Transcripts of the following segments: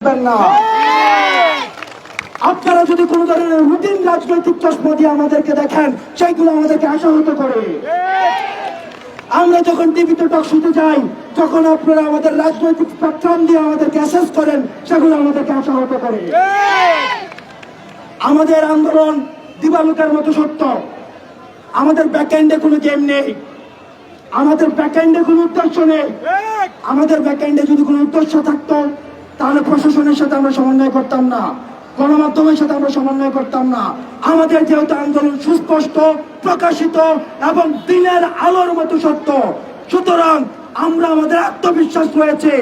না। আপনারা যদি কোন ধরনের রুটিন রাজনৈতিক চশমা দিয়ে আমাদেরকে দেখেন, সেইগুলো আমাদেরকে আশাহত করে। আমরা যখন টিভিতে টক শুনতে যাই, যখন আপনারা আমাদের রাজনৈতিক স্পেকট্রাম দিয়ে আমাদেরকে অ্যাসেস করেন, সেগুলো আমাদেরকে আশাহত করে। আমাদের আন্দোলন দিবালোকের মতো সত্য। আমাদের ব্যাকএন্ডে কোনো গেম নেই, আমাদের ব্যাকএন্ডে কোনো উদ্দেশ্য নেই। আমাদের ব্যাকএন্ডে যদি কোনো উদ্দেশ্য থাকতো, তাহলে প্রশাসনের সাথে আমরা সমন্বয় করতাম না, গণমাধ্যমের সাথে আমরা সমন্বয় করতাম না। আমাদের যেহেতু আন্দোলন সুস্পষ্ট, প্রকাশিত এবং দিনের আলোর মতো সত্য, সুতরাং আমরা আমাদের আত্মবিশ্বাস রয়েছে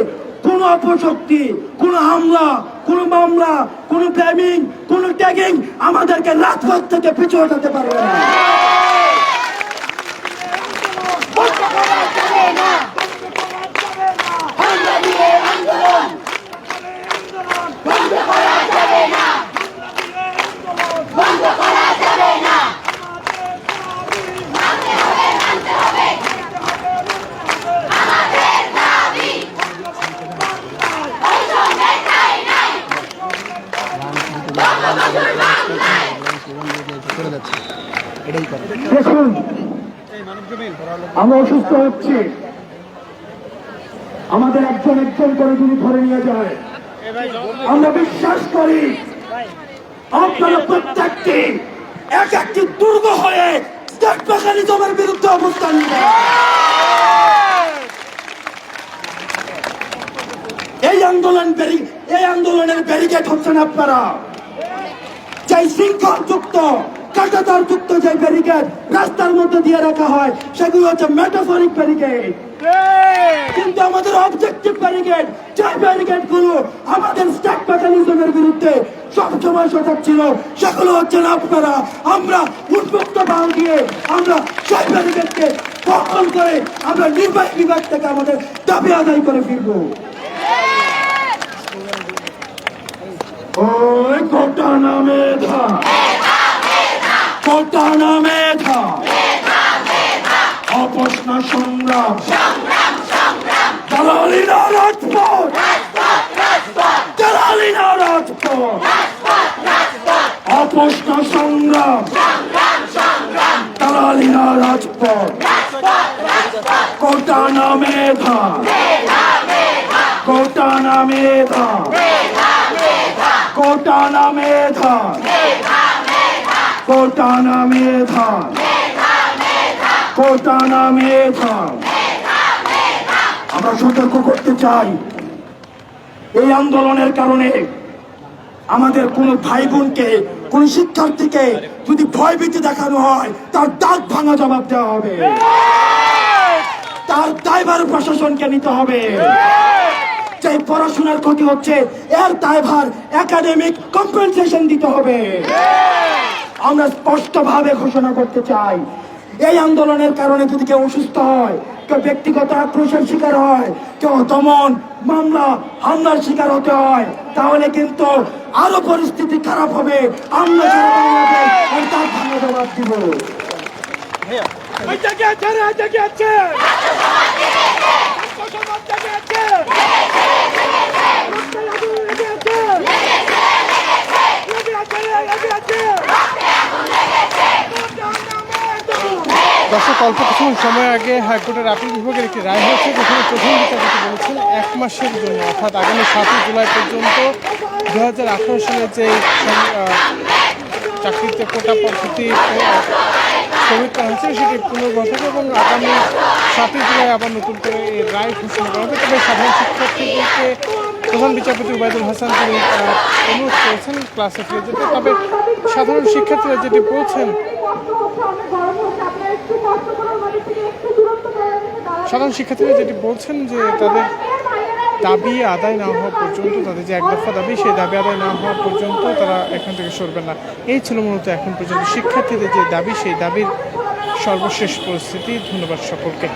কোন অপশক্তি, কোন হামলা, কোন মামলা, কোন প্ল্যানিং, কোন ট্যাগিং আমাদেরকে রাজপথ থেকে পিছু হটাতে পারবে না। দেখুন, আমরা অসুস্থ হচ্ছি, আমাদের একজন একজন করে যদি ধরে নিয়ে যায়, আমরা বিশ্বাস করি আপনারা প্রত্যেকটি এক একটি দুর্গ হয়ে স্টেট মেকানিজমের বিরুদ্ধে অবস্থান নেবেন। এই আন্দোলনের ব্যারিকেড হচ্ছেন আপনারা। যে শৃঙ্খল যুক্ত, কাঁটাতার যুক্ত যে ব্যারিকেড রাস্তার মধ্যে দিয়ে রাখা হয়, সেগুলো হচ্ছে মেটাফরিক ব্যারিকেড। কিন্তু আমাদের অবজেক্টিভ ব্যারিকেড, যে ব্যারিকেড গুলো আমাদের স্টেট মেকানিজমের বিরুদ্ধে সবসময় সজাগ ছিল, সেগুলো হচ্ছেন আপনারা। আমরা উন্মুক্ত বাল দিয়ে আমরা সেই ব্যারিকেডকে দখল করে আমরা নির্বাহী বিভাগ থেকে আমাদের দাবি আদায় করে ফিরবো। ওই ঘটনা মেধা, ঘটনা মেধা, অপস্ন সংগ্রাম, দালালিনা রাজপথ, দালালিনা রাজপথ, অপস্ন সংগ্রাম, দালালিনা রাজপথ, ঘটনা মেধা, ঘটনা মেধা, ঘটনা মেধা, ঘটনা মেধা, ঘটনা মেধা। আমরা সতর্ক করতে চাই, এই আন্দোলনের কারণে আমাদের কোন ভাই বোনকে, কোন শিক্ষার্থীকে যদি ভয়ভীতি দেখানো হয়, তার দাঁত ভাঙা জবাব দেওয়া হবে, তার দায়ভার প্রশাসনকে নিতে হবে। যে পড়াশোনার ক্ষতি হচ্ছে, এর দায়ভার একাডেমিক কম্পেনসেশন দিতে হবে। আমরা স্পষ্টভাবে ঘোষণা করতে চাই, এই আন্দোলনের কারণে যদি কেউ অসুস্থ হয়, কেউ ব্যক্তিগত আক্রোশের শিকার হয়, কেউ দমন, মামলা, হামলার শিকার হতে হয়, তাহলে কিন্তু আরো পরিস্থিতি খারাপ হবে। আমরা তার ভাঙা জবাব দিব। দর্শক, অল্প কিছু সময় আগে হাইকোর্টের আপিল বিভাগের একটি রায় হয়েছে, যেখানে প্রধান বিচারপতি বলেছেন 1 মাসের জন্য, অর্থাৎ আগামী 7 জুলাই পর্যন্ত 2018 সালে যে চাকরিতে কোটা পদ্ধতি স্থগিত করা হয়েছে সেটি পুনর্গঠন এবং আগামী 7 জুলাই আবার নতুন করে এই রায় ঘোষণা করা হবে। তবে সাধারণ শিক্ষার্থীদেরকে প্রধান বিচারপতি ওবায়দুল হাসান তিনি অনুরোধ করেছেন ক্লাসে ফিরে যেতে। তবে সাধারণ শিক্ষার্থীরা যেটি বলছেন, যে তাদের দাবি আদায় না হওয়া পর্যন্ত, তাদের যে এক দফা দাবি, সেই দাবি আদায় না হওয়া পর্যন্ত তারা এখান থেকে সরবেন না। এই ছিল মূলত এখন পর্যন্ত শিক্ষার্থীদের যে দাবি, সেই দাবির সর্বশেষ পরিস্থিতি। ধন্যবাদ সকলকে।